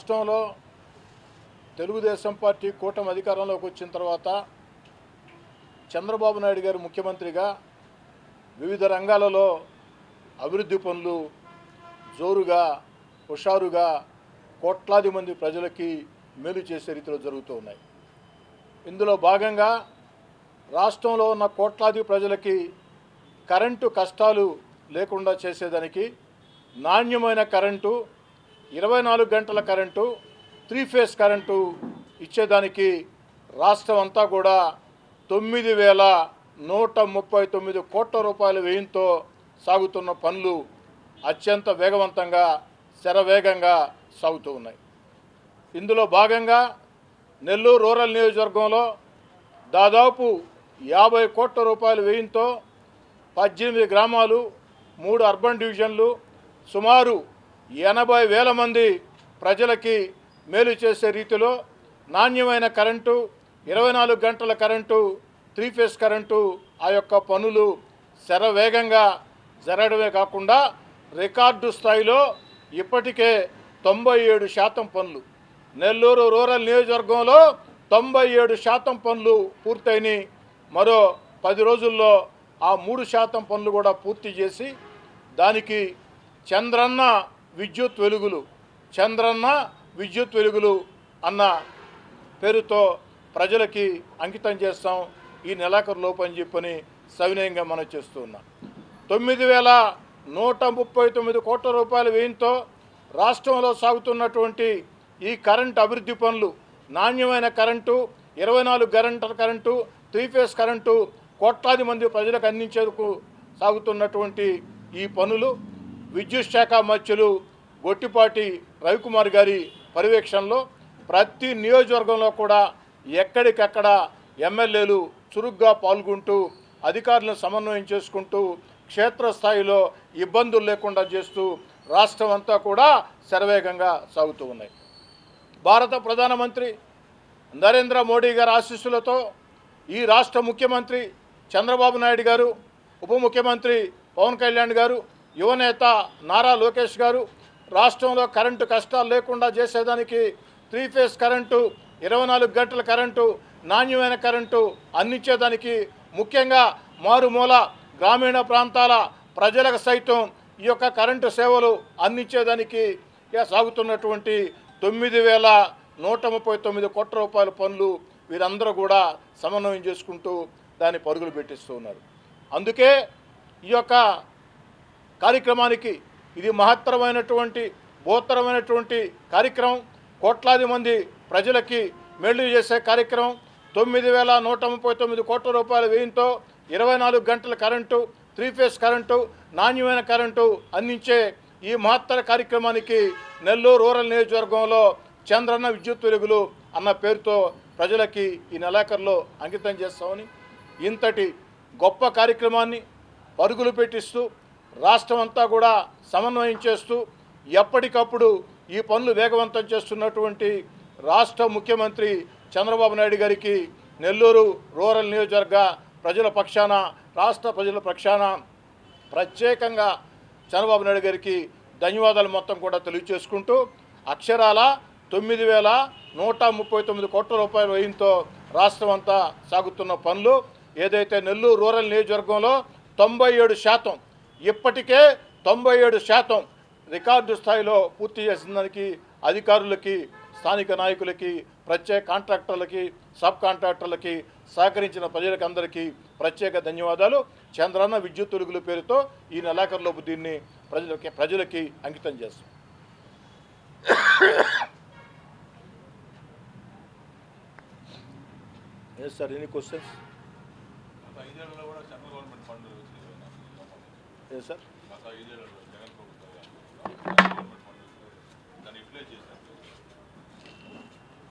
రాష్ట్రంలో తెలుగుదేశం పార్టీ కూటమి అధికారంలోకి వచ్చిన తర్వాత చంద్రబాబు నాయుడు గారు ముఖ్యమంత్రిగా వివిధ రంగాలలో అభివృద్ధి పనులు జోరుగా హుషారుగా కోట్లాది మంది ప్రజలకి మేలు చేసే రీతిలో జరుగుతూ ఉన్నాయి. ఇందులో భాగంగా రాష్ట్రంలో ఉన్న కోట్లాది ప్రజలకి కరెంటు కష్టాలు లేకుండా చేసేదానికి నాణ్యమైన కరెంటు 24 గంటల కరెంటు 3 ఫేజ్ కరెంటు ఇచ్చేదానికి రాష్ట్రం అంతా కూడా 9,139 కోట్ల రూపాయల వ్యయంతో సాగుతున్న పనులు అత్యంత వేగవంతంగా శరవేగంగా సాగుతూ ఉన్నాయి. ఇందులో భాగంగా నెల్లూరు రూరల్ నియోజకవర్గంలో దాదాపు 50 కోట్ల రూపాయల వ్యయంతో 18 గ్రామాలు 3 అర్బన్ డివిజన్లు సుమారు 80,000 మంది ప్రజలకి మేలు చేసే రీతిలో నాణ్యమైన కరెంటు 24 గంటల కరెంటు 3 ఫేజ్ కరెంటు ఆ యొక్క పనులు శరవేగంగా జరగడమే కాకుండా రికార్డు స్థాయిలో ఇప్పటికే 97% పనులు నెల్లూరు రూరల్ నియోజకవర్గంలో 97% పనులు పూర్తయినాయి. మరో 10 రోజుల్లో ఆ 3% పనులు కూడా పూర్తి చేసి దానికి చంద్రన్న విద్యుత్ వెలుగులు అన్న పేరుతో ప్రజలకి అంకితం చేస్తాం ఈ నెలాఖరులోపు అని చెప్పని సవినయంగా మనం చేస్తూ ఉన్నాం. 9,139 కోట్ల రూపాయల వ్యయంతో రాష్ట్రంలో సాగుతున్నటువంటి ఈ కరెంటు అభివృద్ధి పనులు నాణ్యమైన కరెంటు 24 గంటల కరెంటు 3 ఫేజ్ కరెంటు కోట్లాది మంది ప్రజలకు అందించేందుకు సాగుతున్నటువంటి ఈ పనులు విద్యుత్ శాఖ మంత్రులు గొట్టిపాటి రవికుమార్ గారి పర్యవేక్షణలో ప్రతి నియోజకవర్గంలో కూడా ఎక్కడికక్కడ ఎమ్మెల్యేలు చురుగ్గా పాల్గొంటూ అధికారులను సమన్వయం చేసుకుంటూ క్షేత్రస్థాయిలో ఇబ్బందులు లేకుండా చేస్తూ రాష్ట్రం అంతా కూడా శరవేగంగా సాగుతూ ఉన్నాయి. భారత ప్రధానమంత్రి నరేంద్ర మోడీ గారి ఆశీస్సులతో ఈ రాష్ట్ర ముఖ్యమంత్రి చంద్రబాబు నాయుడు గారు, ఉప ముఖ్యమంత్రి పవన్ కళ్యాణ్ గారు, యువనేత నారా లోకేష్ గారు రాష్ట్రంలో కరెంటు కష్టాలు లేకుండా చేసేదానికి 3 ఫేజ్ కరెంటు 24 గంటల కరెంటు నాణ్యమైన కరెంటు అందించేదానికి ముఖ్యంగా మారుమూల గ్రామీణ ప్రాంతాల ప్రజలకు సైతం ఈ యొక్క కరెంటు సేవలు అందించేదానికి సాగుతున్నటువంటి 9,139 కోట్ల రూపాయల పనులు వీరందరూ కూడా సమన్వయం చేసుకుంటూ దాన్ని పరుగులు పెట్టిస్తూ ఉన్నారు. అందుకే ఈ యొక్క కార్యక్రమానికి ఇది మహత్తరమైనటువంటి బోత్తరమైనటువంటి కార్యక్రమం. కోట్లాది మంది ప్రజలకి మేలు చేసే కార్యక్రమం. 9,139 కోట్ల రూపాయల వ్యయంతో 24 గంటల కరెంటు 3 ఫేజ్ కరెంటు నాణ్యమైన కరెంటు అందించే ఈ మహత్తర కార్యక్రమానికి నెల్లూరు రూరల్ నియోజకవర్గంలో చంద్రన్న విద్యుత్ వెలుగులు అన్న పేరుతో ప్రజలకి ఈ నెలాఖరులో అంకితం చేస్తామని ఇంతటి గొప్ప కార్యక్రమాన్ని పరుగులు పెట్టిస్తూ రాష్ట్రం అంతా కూడా సమన్వయం చేస్తూ ఎప్పటికప్పుడు ఈ పనులు వేగవంతం చేస్తున్నటువంటి రాష్ట్ర ముఖ్యమంత్రి చంద్రబాబు నాయుడు గారికి నెల్లూరు రూరల్ నియోజకవర్గ ప్రజల పక్షాన రాష్ట్ర ప్రజల పక్షాన ప్రత్యేకంగా చంద్రబాబు నాయుడు గారికి ధన్యవాదాలు మొత్తం కూడా తెలియజేసుకుంటూ అక్షరాల 9,139 కోట్ల రూపాయల వ్యయంతో రాష్ట్రం అంతా సాగుతున్న పనులు ఏదైతే నెల్లూరు రూరల్ నియోజకవర్గంలో 97% ఇప్పటికే 97% రికార్డు స్థాయిలో పూర్తి చేసిన దానికి అధికారులకి స్థానిక నాయకులకి ప్రత్యేక కాంట్రాక్టర్లకి సబ్ కాంట్రాక్టర్లకి సహకరించిన ప్రజలకు అందరికీ ప్రత్యేక ధన్యవాదాలు. చంద్రన్న విద్యుత్ వెలుగుల పేరుతో ఈ నెలాఖరులోపు దీన్ని ప్రజలకి అంకితం చేస్తాం. Yes sir, any questions? Yes sir.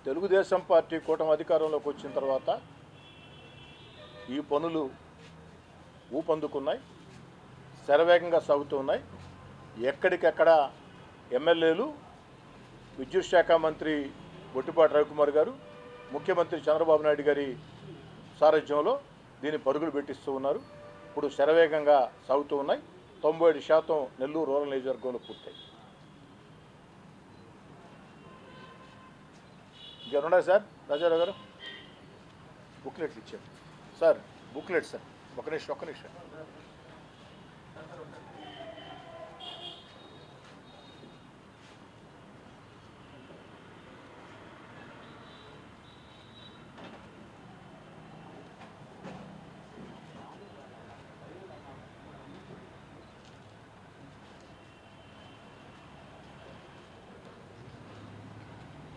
Telugu Desam party కూటమి అధికారంలోకి వచ్చిన తర్వాత ఈ పనులు ఊపందుకున్నాయి, శరవేగంగా సాగుతూ ఉన్నాయి. ఎక్కడికెక్కడ ఎమ్మెల్యేలు, విద్యుత్ శాఖ మంత్రి గొట్టిపాటి రవికుమార్ గారు, ముఖ్యమంత్రి చంద్రబాబు నాయుడు గారి సారథ్యంలో దీన్ని పరుగులు పెట్టిస్తూ ఉన్నారు. ఇప్పుడు శరవేగంగా సాగుతూ ఉన్నాయి. 97% నెల్లూరు రూరల్ నియోజకవర్గంలో పూర్తయి. ఇంకేమున్నాయి సార్ రాజారావు గారు? బుక్లెట్లు ఇచ్చారు సార్, బుక్లెట్ సార్. ఒక్క నిమిషం.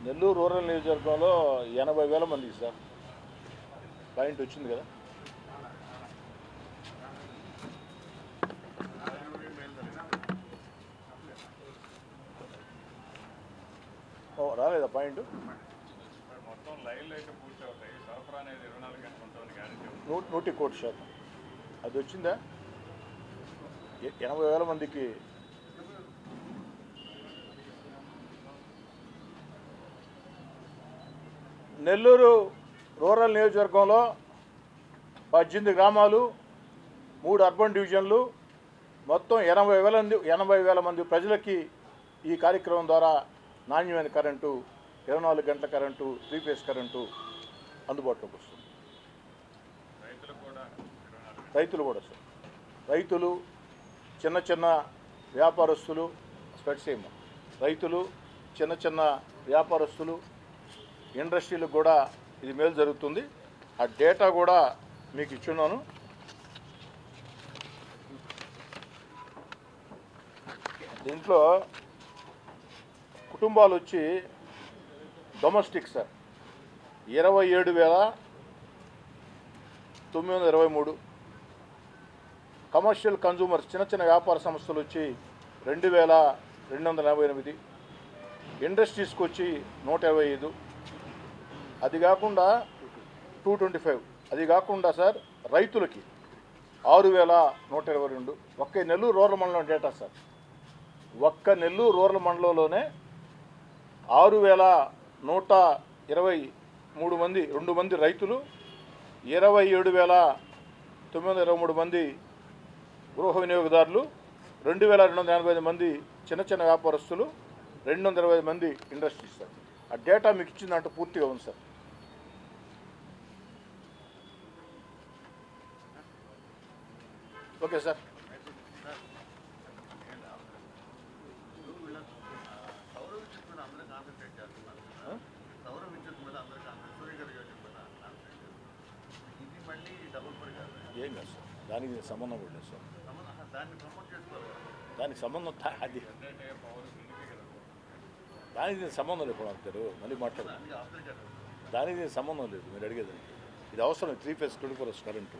నెల్లూరు రూరల్ నియోజకవర్గంలో 80,000 మందికి సార్ పాయింట్ వచ్చింది కదా. రాలేదా పాయింట్? మొత్తం లైన్లో అయితే పూర్తి అవుతాయి. సరఫరా అనేది 24 గంటలు ఉంటుంది గ్యారెంటీ. 100% అది వచ్చిందా? 80,000 మందికి. నెల్లూరు రూరల్ నియోజకవర్గంలో 18 గ్రామాలు, 3 అర్బన్ డివిజన్లు, మొత్తం 80,000 మంది ప్రజలకి ఈ కార్యక్రమం ద్వారా నాణ్యమైన కరెంటు, 24 గంటల కరెంటు, 3 ఫేజ్ కరెంటు అందుబాటులోకి వస్తుంది. రైతులు కూడా సార్, రైతులు, చిన్న వ్యాపారస్తులు, రైతులు, చిన్న వ్యాపారస్తులు, ఇండస్ట్రీలకు కూడా ఇది మేలు జరుగుతుంది. ఆ డేటా కూడా మీకు ఇచ్చున్నాను. దీంట్లో కుటుంబాలు వచ్చి డొమెస్టిక్ సార్ 27,923, కమర్షియల్ కన్జ్యూమర్స్ చిన్న వ్యాపార సంస్థలు వచ్చి 2,288, ఇండస్ట్రీస్కి వచ్చి 125, అది కాకుండా 225, అది కాకుండా సార్ రైతులకి 6,122. ఒక్క నెల్లూరు రూరల్ మండలం డేటా సార్, ఒక్క నెల్లూరు రూరల్ మండలంలోనే 6,123 మంది, 2 మంది రైతులు, 27,923 మంది గృహ వినియోగదారులు, 2,285 మంది చిన్న వ్యాపారస్తులు, 220 మంది ఇండస్ట్రీస్ సార్. ఆ డేటా మీకు ఇచ్చిందంటే పూర్తిగా ఉంది సార్. Okay sir. ఏం కాదు సార్, దానికి సంబంధం కూడా లేదు సార్. దానికి సంబంధం అది దానికి సంబంధం లేదు. అంటారు మళ్ళీ మాట్లాడదాం. దానికి సంబంధం లేదు మీరు అడిగేదానికి. ఇది అవసరం 3 ఫేజ్ 24 hours కరెంటు.